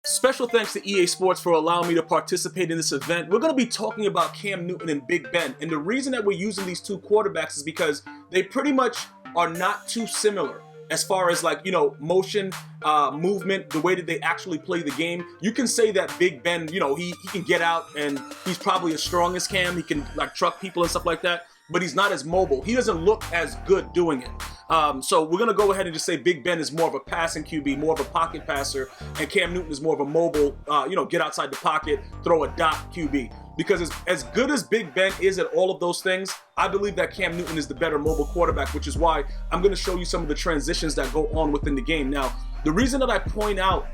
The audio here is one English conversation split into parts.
Special thanks to EA Sports for allowing me to participate in this event. We're going to be talking about Cam Newton and Big Ben. And the reason that we're using these two quarterbacks is because they pretty much are not too similar as far as motion, movement, the way that they actually play the game. You can say that Big Ben, he can get out and he's probably as strong as Cam. He can truck people and stuff like that, but he's not as mobile. He doesn't look as good doing it. So we're going to go ahead and just say Big Ben is more of a passing QB, more of a pocket passer, and Cam Newton is more of a mobile, get outside the pocket, throw a dot QB. Because as good as Big Ben is at all of those things, I believe that Cam Newton is the better mobile quarterback, which is why I'm going to show you some of the transitions that go on within the game. Now, the reason that I point out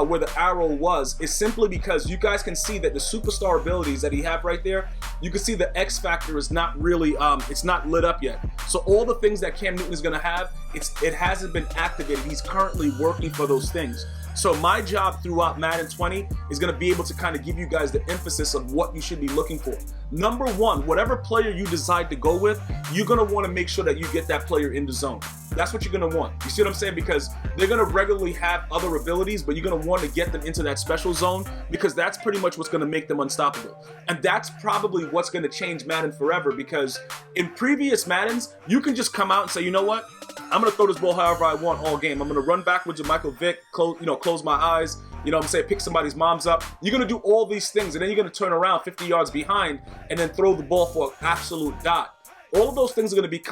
where the arrow was is simply because you guys can see that the superstar abilities that he have right there, you can see the X factor is not really, it's not lit up yet. So all the things that Cam Newton is going to have, it hasn't been activated. He's currently working for those things. So my job throughout Madden 20 is going to be able to kind of give you guys the emphasis of what you should be looking for. Number one, whatever player you decide to go with, you're going to want to make sure that you get that player in the zone. That's what you're going to want. You see what I'm saying? Because they're going to regularly have other abilities, but you're going to want to get them into that special zone because that's pretty much what's going to make them unstoppable. And that's probably what's going to change Madden forever, because in previous Maddens, you can just come out and say, you know what? I'm going to throw this ball however I want all game. I'm going to run backwards with Michael Vick, close my eyes, pick somebody's mom's up. You're going to do all these things, and then you're going to turn around 50 yards behind and then throw the ball for an absolute dot. All of those things are going to be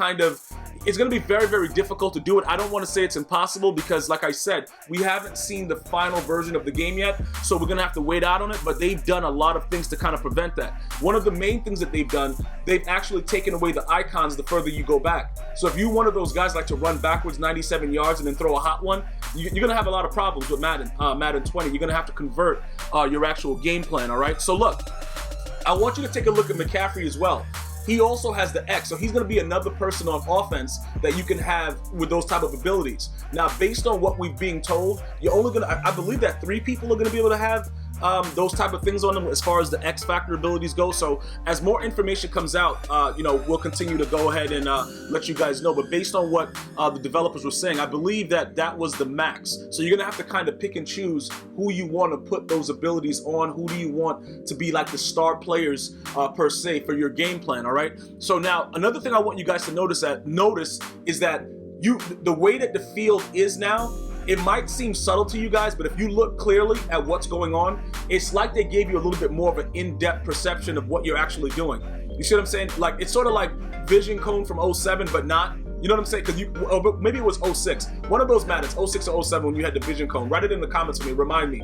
it's going to be very, very difficult to do it. I don't want to say it's impossible because, like I said, we haven't seen the final version of the game yet, so we're going to have to wait out on it, but they've done a lot of things to kind of prevent that. One of the main things that they've done, they've actually taken away the icons the further you go back. So if you're one of those guys like to run backwards 97 yards and then throw a hot one, you're going to have a lot of problems with Madden 20. You're going to have to convert your actual game plan, all right? So look, I want you to take a look at McCaffrey as well. He also has the X, so he's going to be another person on offense that you can have with those type of abilities. Now, based on what we've being told, you're only going to, I believe that 3 people are going to be able to have those type of things on them as far as the X factor abilities go. So as more information comes out, we'll continue to go ahead and let you guys know. But based on what the developers were saying, I believe that was the max. So you're gonna have to kind of pick and choose who you want to put those abilities on. Who do you want to be like the star players per se for your game plan? All right. So now another thing I want you guys to notice is that the way that the field is now. It might seem subtle to you guys, but if you look clearly at what's going on, it's like they gave you a little bit more of an in-depth perception of what you're actually doing. You see what I'm saying? Like, it's sort of like Vision Cone from 07, but not. You know what I'm saying? Because maybe it was 06. One of those Maddens, 06 or 07, when you had the Vision Cone. Write it in the comments for me. Remind me.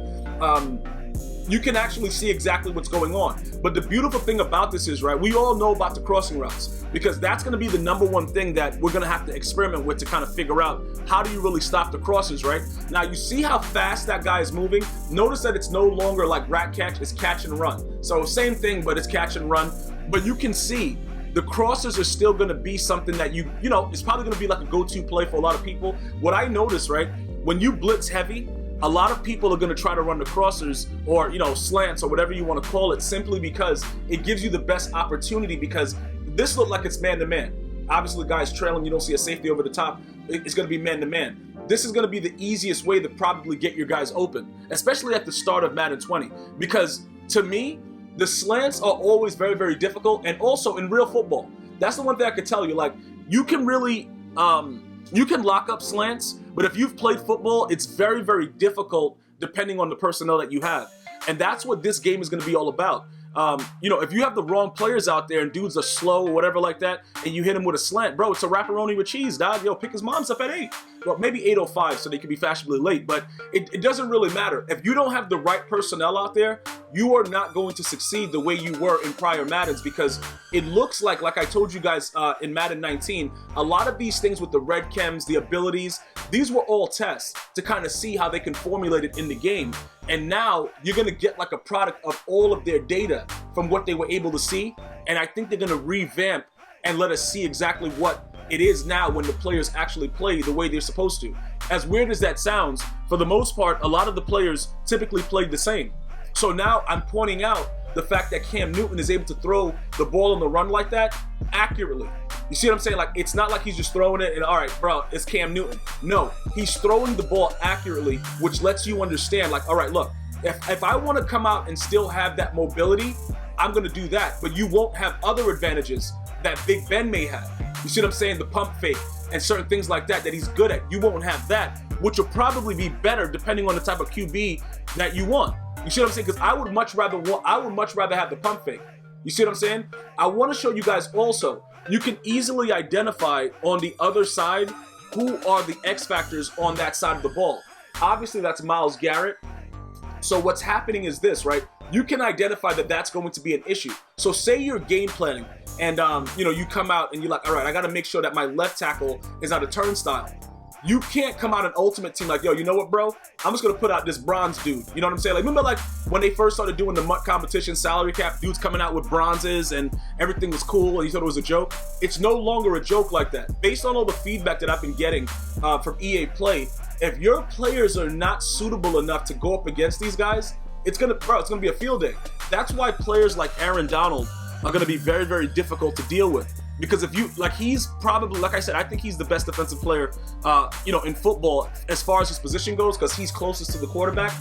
You can actually see exactly what's going on. But the beautiful thing about this is, right, we all know about the crossing routes because that's going to be the number one thing that we're going to have to experiment with to kind of figure out how do you really stop the crosses, right? Now, you see how fast that guy is moving? Notice that it's no longer like rat catch, it's catch and run. So same thing, but it's catch and run. But you can see the crossers are still going to be something that it's probably going to be like a go-to play for a lot of people. What I notice, right, when you blitz heavy, a lot of people are going to try to run the crossers or, slants or whatever you want to call it, simply because it gives you the best opportunity, because this looked like it's man-to-man. Obviously, the guy's trailing. You don't see a safety over the top. It's going to be man-to-man. This is going to be the easiest way to probably get your guys open, especially at the start of Madden 20. Because to me, the slants are always very, very difficult. And also in real football, that's the one thing I could tell you. Like, you can really, you can lock up slants, but if you've played football, it's very, very difficult depending on the personnel that you have. And that's what this game is going to be all about. If you have the wrong players out there and dudes are slow or whatever like that, and you hit him with a slant, bro, it's a wrapperoni with cheese, dog. Pick his mom's up at 8. Well, maybe 8:05 so they can be fashionably late, but it doesn't really matter. If you don't have the right personnel out there, you are not going to succeed the way you were in prior Maddens, because it looks like I told you guys in Madden 19, a lot of these things with the red chems, the abilities, these were all tests to kind of see how they can formulate it in the game. And now you're going to get like a product of all of their data from what they were able to see. And I think they're going to revamp and let us see exactly what it is now when the players actually play the way they're supposed to. As weird as that sounds, for the most part, a lot of the players typically played the same. So now I'm pointing out the fact that Cam Newton is able to throw the ball on the run like that accurately. You see what I'm saying? Like, it's not like he's just throwing it and, all right, bro, it's Cam Newton. No, he's throwing the ball accurately, which lets you understand, like, all right, look, If I want to come out and still have that mobility, I'm going to do that. But you won't have other advantages that Big Ben may have. You see what I'm saying? The pump fake and certain things like that he's good at. You won't have that, which will probably be better depending on the type of QB that you want. You see what I'm saying? Because I would much rather have the pump fake. You see what I'm saying? I want to show you guys also, you can easily identify on the other side who are the X factors on that side of the ball. Obviously, that's Myles Garrett. So what's happening is this, right? You can identify that that's going to be an issue. So say you're game planning and you come out and you're like, all right, I got to make sure that my left tackle is not a turnstile. You can't come out an ultimate team like, yo, you know what, bro? I'm just going to put out this bronze dude. You know what I'm saying? Like, remember like when they first started doing the MUT competition salary cap, dudes coming out with bronzes and everything was cool and you thought it was a joke? It's no longer a joke like that. Based on all the feedback that I've been getting from EA Play, if your players are not suitable enough to go up against these guys, it's gonna be a field day. That's why players like Aaron Donald are gonna be very, very difficult to deal with. Because if you, like, he's probably, like I said, I think he's the best defensive player, in football as far as his position goes, because he's closest to the quarterback.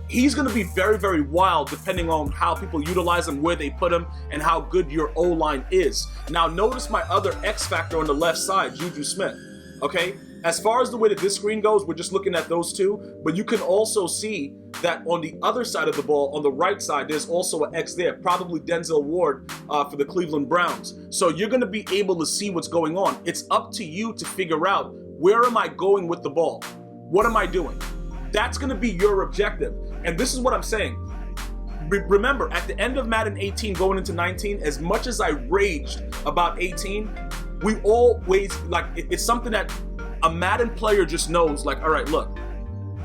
He's going to be very, very wild depending on how people utilize him, where they put him, and how good your O-line is. Now, notice my other X factor on the left side, Juju Smith, okay? As far as the way that this screen goes, we're just looking at those two, but you can also see that on the other side of the ball, on the right side, there's also an X there, probably Denzel Ward for the Cleveland Browns. So you're going to be able to see what's going on. It's up to you to figure out, where am I going with the ball? What am I doing? That's going to be your objective. And this is what I'm saying. Remember, at the end of Madden 18 going into 19, as much as I raged about 18, we always, like, it's something that a Madden player just knows, like, all right, look,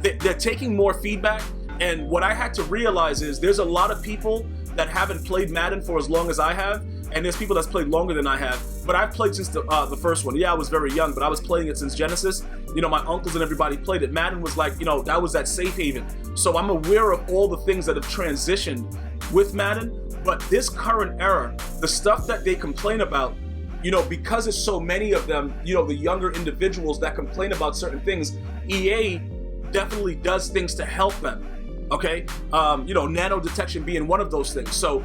they're taking more feedback, and what I had to realize is there's a lot of people that haven't played Madden for as long as I have, and there's people that's played longer than I have, but I've played since the first one. Yeah, I was very young, but I was playing it since Genesis. You know, my uncles and everybody played it. Madden was like, that was that safe haven. So I'm aware of all the things that have transitioned with Madden, but this current era, the stuff that they complain about, because it's so many of them, the younger individuals that complain about certain things, EA definitely does things to help them, okay? Nano detection being one of those things. So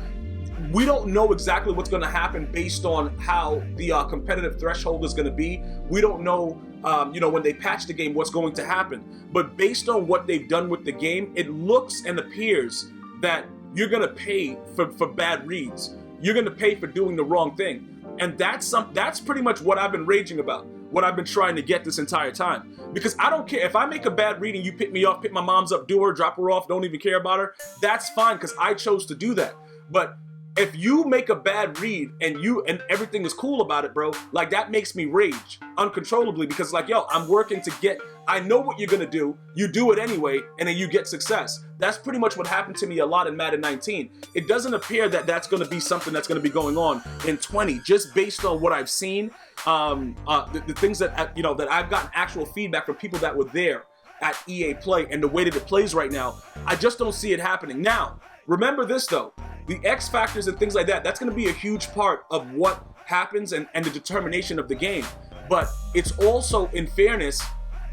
we don't know exactly what's going to happen based on how the competitive threshold is going to be. We don't know, when they patch the game, what's going to happen. But based on what they've done with the game, it looks and appears that you're going to pay for bad reads. You're going to pay for doing the wrong thing. And that's pretty much what I've been raging about, what I've been trying to get this entire time. Because I don't care. If I make a bad read and you pick me off, pick my mom's up, do her, drop her off, don't even care about her, that's fine because I chose to do that. But if you make a bad read and everything is cool about it, bro, like, that makes me rage uncontrollably because, like, yo, I'm working to get, I know what you're going to do. You do it anyway, and then you get success. That's pretty much what happened to me a lot in Madden 19. It doesn't appear that that's going to be something that's going to be going on in 20, just based on what I've seen, the things that, that I've gotten actual feedback from people that were there at EA Play and the way that it plays right now. I just don't see it happening. Now, remember this, though. The X factors and things like that, that's going to be a huge part of what happens and the determination of the game. But it's also, in fairness,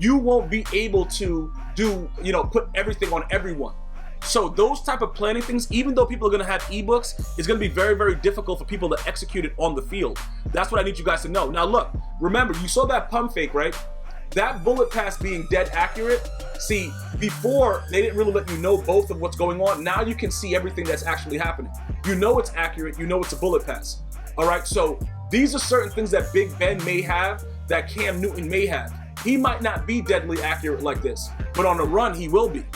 you won't be able to do, put everything on everyone. So those type of planning things, even though people are going to have ebooks, it's going to be very, very difficult for people to execute it on the field. That's what I need you guys to know. Now look, remember, you saw that pump fake, right? That bullet pass being dead accurate. See, before they didn't really let you know both of what's going on. Now you can see everything that's actually happening. You know it's accurate. You know it's a bullet pass. All right, so these are certain things that Big Ben may have, that Cam Newton may have. He might not be deadly accurate like this, but on the run, he will be.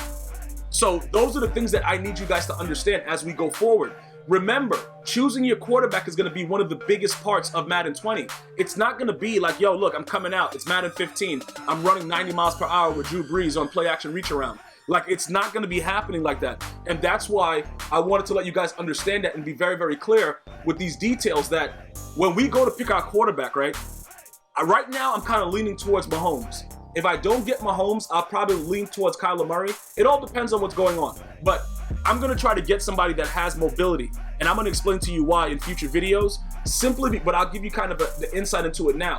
So those are the things that I need you guys to understand as we go forward. Remember, choosing your quarterback is going to be one of the biggest parts of Madden 20. It's not going to be like, yo, look, I'm coming out. It's Madden 15. I'm running 90 miles per hour with Drew Brees on play action reach around. Like, it's not going to be happening like that. And that's why I wanted to let you guys understand that and be very, very clear with these details that when we go to pick our quarterback, right now I'm kind of leaning towards Mahomes. If I don't get Mahomes, I'll probably lean towards Kyler Murray. It all depends on what's going on. But I'm going to try to get somebody that has mobility. And I'm going to explain to you why in future videos. But I'll give you kind of the insight into it now.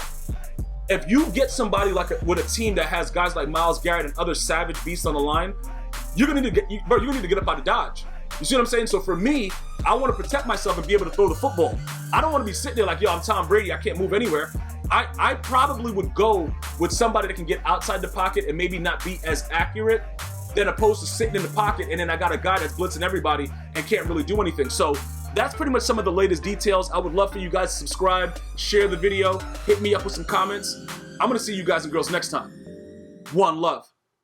If you get somebody with a team that has guys like Myles Garrett and other savage beasts on the line, you're gonna need to get up out of dodge. You see what I'm saying? So for me, I want to protect myself and be able to throw the football. I don't want to be sitting there like, yo, I'm Tom Brady, I can't move anywhere. I probably would go with somebody that can get outside the pocket and maybe not be as accurate than opposed to sitting in the pocket and then I got a guy that's blitzing everybody and can't really do anything. So that's pretty much some of the latest details. I would love for you guys to subscribe, share the video, hit me up with some comments. I'm gonna see you guys and girls next time. One love.